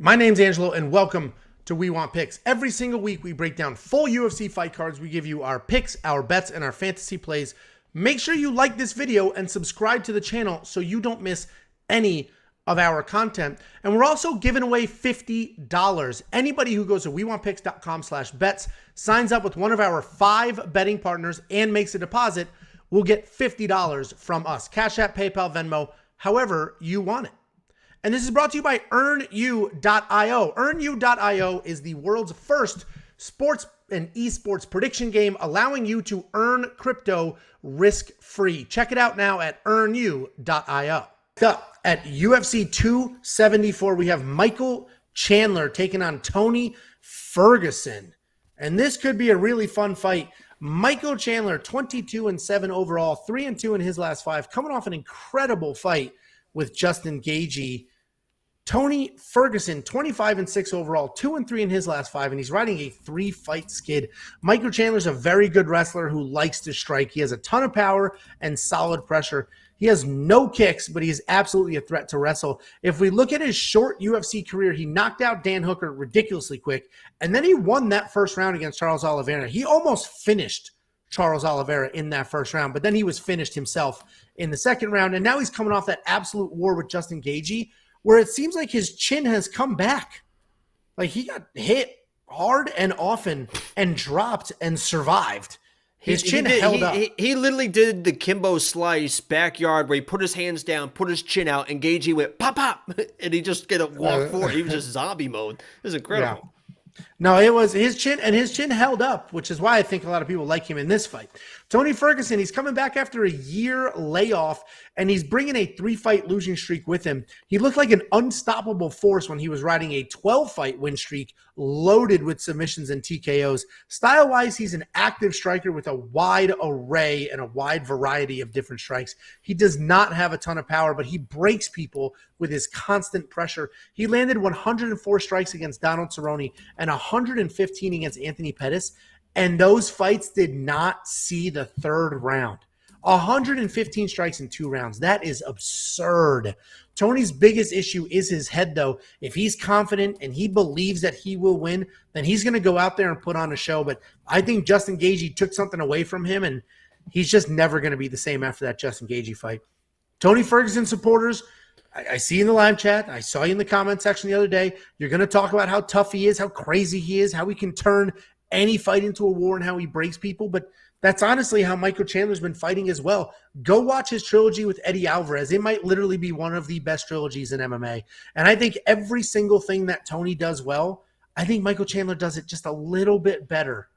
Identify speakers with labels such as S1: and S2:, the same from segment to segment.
S1: My name's Angelo, and welcome to We Want Picks. Every single week, we break down full UFC fight cards. We give you our picks, our bets, and our fantasy plays. Make sure you like this video and subscribe to the channel so you don't miss any of our content. And we're also giving away $50. Anybody who goes to WeWantPicks.com/bets, signs up with one of our 5 betting partners, and makes a deposit, will get $50 from us. Cash App, PayPal, Venmo, however you want it. And this is brought to you by EarnU.io. EarnU.io is the world's first sports and esports prediction game, allowing you to earn crypto risk-free. Check it out now at EarnU.io. At UFC 274, we have Michael Chandler taking on Tony Ferguson. And this could be a really fun fight. Michael Chandler, 22-7 overall, 3-2 in his last 5, coming off an incredible fight with Justin Gaethje. Tony Ferguson, 25-6 overall, 2-3 in his last 5, and he's riding a 3-fight skid. Michael Chandler's a very good wrestler who likes to strike. He has a ton of power and solid pressure. He has no kicks, but he is absolutely a threat to wrestle. If we look at his short UFC career, he knocked out Dan Hooker ridiculously quick, and then he won that first round against Charles Oliveira. He almost finished Charles Oliveira in that first round, but then he was finished himself in the second round, and now he's coming off that absolute war with Justin Gaethje, where it seems like his chin has come back. Like, he got hit hard and often and dropped and survived. His chin held up.
S2: He literally did the Kimbo Slice backyard where he put his hands down, put his chin out, and Gaethje went pop, pop, and he just get a walk forward. He was just zombie mode. It was incredible.
S1: Yeah. No, it was his chin, and his chin held up, which is why I think a lot of people like him in this fight. Tony Ferguson, he's coming back after a year layoff, and he's bringing a 3-fight losing streak with him. He looked like an unstoppable force when he was riding a 12-fight win streak loaded with submissions and TKOs. Style-wise, he's an active striker with a wide array and a wide variety of different strikes. He does not have a ton of power, but he breaks people with his constant pressure. He landed 104 strikes against Donald Cerrone and 115 against Anthony Pettis, and those fights did not see the third round. 115 strikes in 2 rounds. That is absurd. Tony's biggest issue is his head, though. If he's confident and he believes that he will win, then he's going to go out there and put on a show. But I think Justin Gaethje took something away from him, and he's just never going to be the same after that Justin Gaethje fight. Tony Ferguson supporters, I see in the live chat, I saw you in the comment section the other day, you're going to talk about how tough he is, how crazy he is, how he can turn any fight into a war, and how he breaks people. But that's honestly how Michael Chandler's been fighting as well. Go watch his trilogy with Eddie Alvarez. It might literally be one of the best trilogies in MMA. And I think every single thing that Tony does well, I think Michael Chandler does it just a little bit better.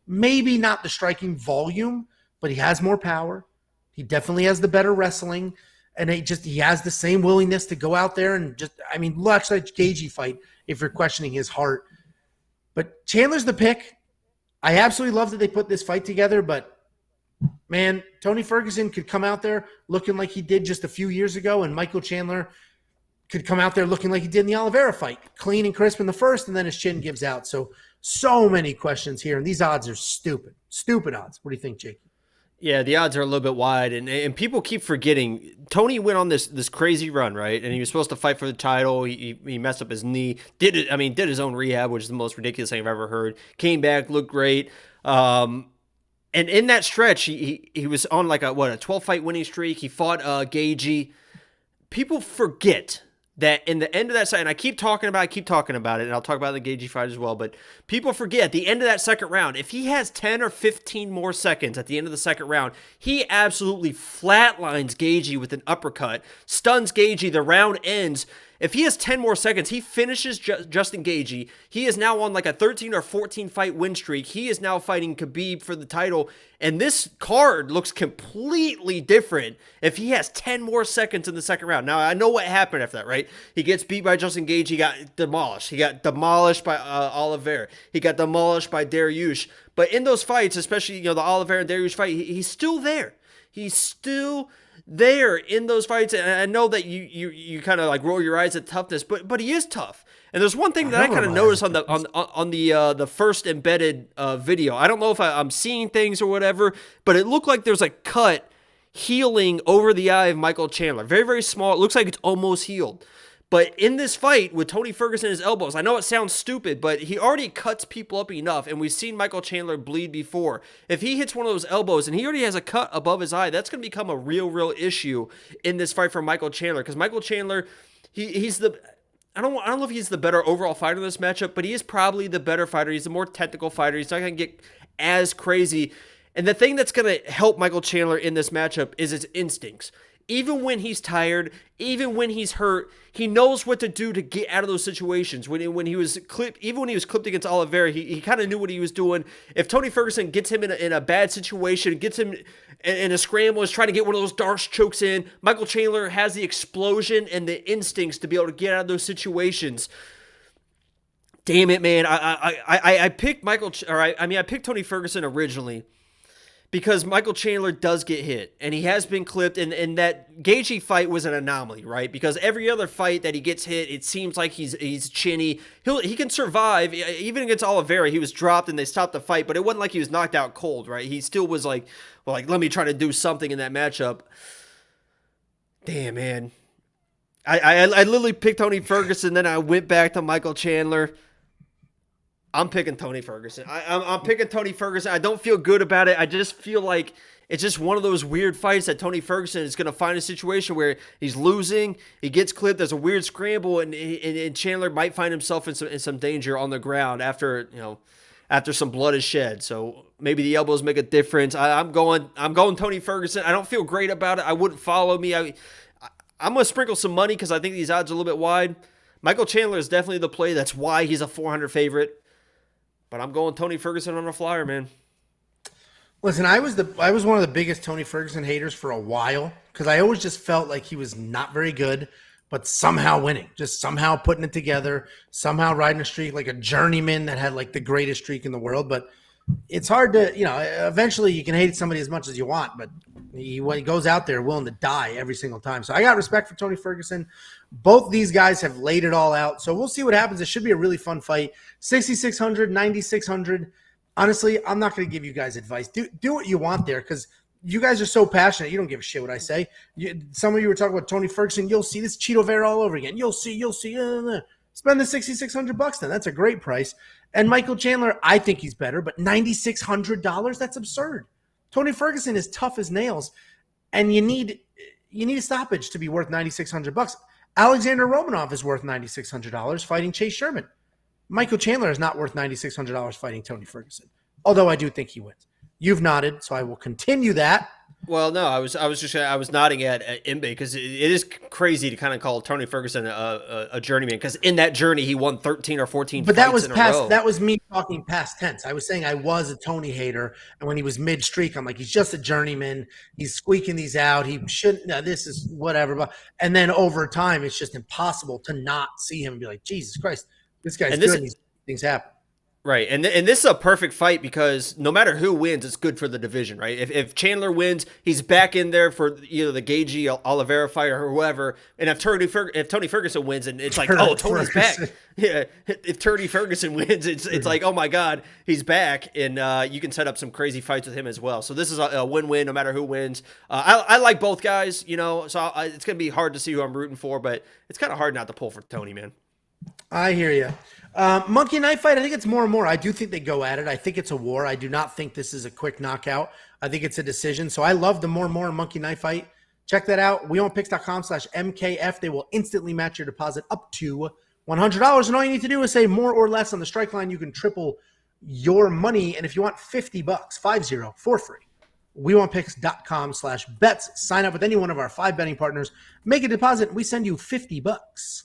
S1: Maybe not the striking volume, but he has more power. He definitely has the better wrestling. And he has the same willingness to go out there and watch that Gaethje fight if you're questioning his heart. But Chandler's the pick. I absolutely love that they put this fight together, but man, Tony Ferguson could come out there looking like he did just a few years ago, and Michael Chandler could come out there looking like he did in the Oliveira fight, clean and crisp in the first, and then his chin gives out. So many questions here, and these odds are stupid. Stupid odds. What do you think, Jake?
S2: Yeah, the odds are a little bit wide, and people keep forgetting. Tony went on this crazy run, right? And he was supposed to fight for the title. He messed up his knee. Did his own rehab, which is the most ridiculous thing I've ever heard. Came back, looked great. And in that stretch, he was on like a 12-fight winning streak. He fought Gaethje. People forget that in the end of that side, and I keep talking about it, and I'll talk about the Gaethje fight as well, but people forget at the end of that second round, if he has 10 or 15 more seconds at the end of the second round, he absolutely flatlines Gaethje with an uppercut, stuns Gaethje, the round ends. If he has 10 more seconds, he finishes Justin Gaethje. He is now on like a 13 or 14 fight win streak. He is now fighting Khabib for the title. And this card looks completely different if he has 10 more seconds in the second round. Now, I know what happened after that, right? He gets beat by Justin Gaethje. He got demolished. He got demolished by Oliveira. He got demolished by Dariush. But in those fights, especially the Oliveira and Dariush fight, he's still there. He's still there in those fights, and I know that you kind of like roll your eyes at toughness, but he is tough. And there's one thing that I kind of noticed on the first embedded video. I don't know if I'm seeing things or whatever, but it looked like there's a cut healing over the eye of Michael Chandler. Very, very small. It looks like it's almost healed. But in this fight with Tony Ferguson and his elbows, I know it sounds stupid, but he already cuts people up enough, and we've seen Michael Chandler bleed before. If he hits one of those elbows and he already has a cut above his eye, that's going to become a real issue in this fight for Michael Chandler. Because Michael Chandler, he's the... I don't know if he's the better overall fighter in this matchup, but he is probably the better fighter. He's a more technical fighter. He's not going to get as crazy. And the thing that's going to help Michael Chandler in this matchup is his instincts. Even when he's tired, even when he's hurt, he knows what to do to get out of those situations. When he was clipped, even when he was clipped against Oliveira, he kind of knew what he was doing. If Tony Ferguson gets him in a bad situation, gets him in a scramble, is trying to get one of those Darce chokes in, Michael Chandler has the explosion and the instincts to be able to get out of those situations. Damn it, man! I picked I picked Tony Ferguson originally, because Michael Chandler does get hit, and he has been clipped, and that Gaethje fight was an anomaly, right? Because every other fight that he gets hit, it seems like he's chinny. He can survive. Even against Oliveira, he was dropped and they stopped the fight, but it wasn't like he was knocked out cold, right? He still was like, let me try to do something in that matchup. Damn, man. I literally picked Tony Ferguson, then I went back to Michael Chandler. I'm picking Tony Ferguson. I'm picking Tony Ferguson. I don't feel good about it. I just feel like it's just one of those weird fights that Tony Ferguson is going to find a situation where he's losing, he gets clipped, there's a weird scramble, and Chandler might find himself in some danger on the ground after some blood is shed. So maybe the elbows make a difference. I'm going Tony Ferguson. I don't feel great about it. I wouldn't follow me. I'm going to sprinkle some money because I think these odds are a little bit wide. Michael Chandler is definitely the play. That's why he's a 400 favorite. But I'm going Tony Ferguson on a flyer, man.
S1: Listen, I was one of the biggest Tony Ferguson haters for a while because I always just felt like he was not very good, but somehow winning, just somehow putting it together, somehow riding a streak like a journeyman that had like the greatest streak in the world. But it's hard to, eventually you can hate somebody as much as you want, but he goes out there willing to die every single time. So I got respect for Tony Ferguson. Both these guys have laid it all out. So we'll see what happens. It should be a really fun fight. 6,600, 9,600. Honestly, I'm not going to give you guys advice. Do what you want there because you guys are so passionate. You don't give a shit what I say. Some of you were talking about Tony Ferguson. You'll see this Cheeto Vera all over again. You'll see. Spend the $6,600 then. That's a great price. And Michael Chandler, I think he's better, but $9,600, that's absurd. Tony Ferguson is tough as nails, and you need a stoppage to be worth $9,600. Alexander Romanov is worth $9,600 fighting Chase Sherman. Michael Chandler is not worth $9,600 fighting Tony Ferguson, although I do think he wins. You've nodded, so I will continue that.
S2: Well, no, I was nodding at Imbe because it is crazy to kind of call Tony Ferguson a journeyman because in that journey he won 13 or 14
S1: but
S2: fights
S1: that was
S2: in a
S1: past
S2: row.
S1: that was me talking past tense. I was saying I was a Tony hater, and when he was mid streak I'm like, he's just a journeyman, he's squeaking these out, he shouldn't, this is whatever. And then over time it's just impossible to not see him and be like, Jesus Christ, this guy's good and these things happen.
S2: Right, and this is a perfect fight because no matter who wins, it's good for the division, right? If Chandler wins, he's back in there for either the Gaethje, Oliveira fight, or whoever. And if Tony Ferguson wins, and it's like, oh, Tony's back. Yeah, if Tony Ferguson wins, it's like, oh my God, he's back, and you can set up some crazy fights with him as well. So this is a win-win no matter who wins. I like both guys, so it's gonna be hard to see who I'm rooting for, but it's kind of hard not to pull for Tony, man.
S1: I hear you. Monkey Knife fight, I think it's more and more. I do think they go at it. I think it's a war. I do not think this is a quick knockout. I think it's a decision. So I love the more and more Monkey Knife fight. Check that out. WeOwnPicks.com/MKF. They will instantly match your deposit up to $100. And all you need to do is say more or less on the strike line. You can triple your money. And if you want $50, 50 for free, WeOwnPicks.com/bets. Sign up with any one of our 5 betting partners. Make a deposit. We send you $50.